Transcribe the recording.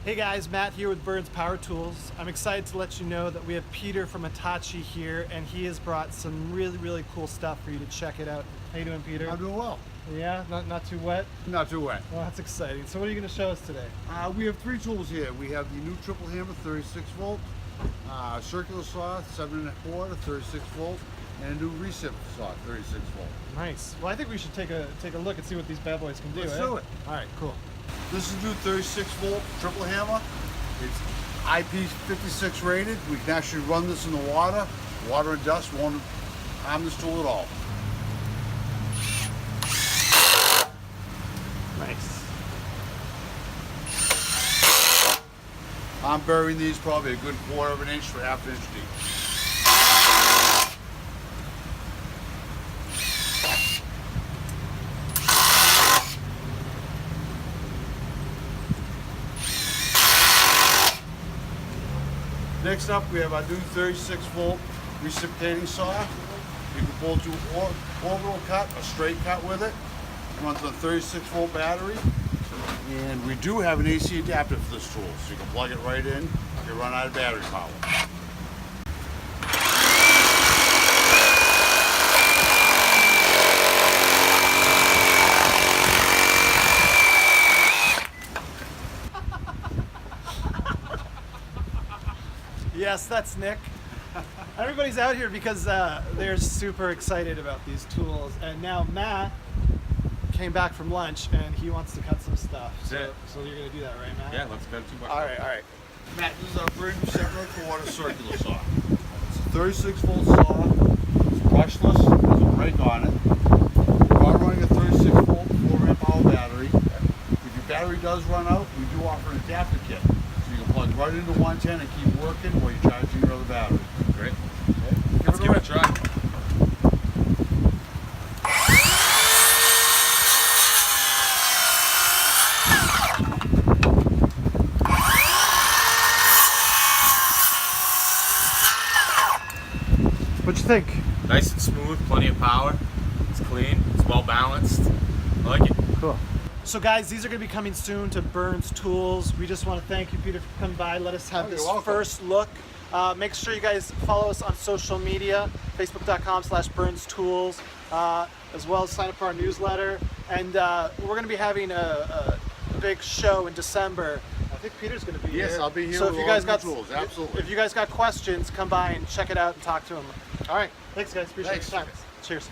Hey guys, Matt here with Burns Power Tools. I'm excited to let you know that we have Peter from Hitachi here, and he has brought some really cool stuff for you to check it out. How you doing, Peter? I'm doing well. Yeah, not too wet? Not too wet. Well, that's exciting. So what are you going to show us today? We have three tools here. We have the new triple hammer 36 volt, circular saw 7 1/4 36 volt, and a new Recip saw 36 volt. Nice. Well, I think we should take a look and see what these bad boys can do. Let's do it. All right, cool. This is new 36 volt triple hammer. It's IP56 rated. We can actually run this in the water. Water and dust won't harm this tool at all. Nice. I'm burying these probably a good 1/4 inch to 1/2 inch deep. Next up, we have our new 36 volt reciprocating saw. You can both do orbital cut, a straight cut with it. Runs on a 36 volt battery. And we do have an AC adapter for this tool, so you can plug it right in if you run out of battery power. Yes, that's Nick. Everybody's out here because they're super excited about these tools, and now Matt came back from lunch and he wants to cut some stuff. So you're gonna do that, right, Matt? Yeah, let's cut 2 bucks. All right. Matt, this is our brand new 7 1/4 circular saw. It's a 36 volt saw. It's brushless. There's a brake on it. We are running a 36 volt 4 amp hour battery. If your battery does run out, we do offer an adapter kit. So you can plug right into 110 and keep working while you're charging your other battery. Great. Okay? Let's give it a try. What'd you think? Nice and smooth, plenty of power. It's clean, it's well balanced. I like it. Cool. So guys, these are going to be coming soon to Burns Tools. We just want to thank you, Peter, for coming by. Let us have this first look. Make sure you guys follow us on social media, facebook.com/Burns Tools, as well as sign up for our newsletter. And we're going to be having a big show in December. I think Peter's going to be here. Yes, I'll be here So with if you all guys the got tools, absolutely. If you guys got questions, come by and check it out and talk to him. All right, thanks guys. Appreciate Thanks. your time. Cheers.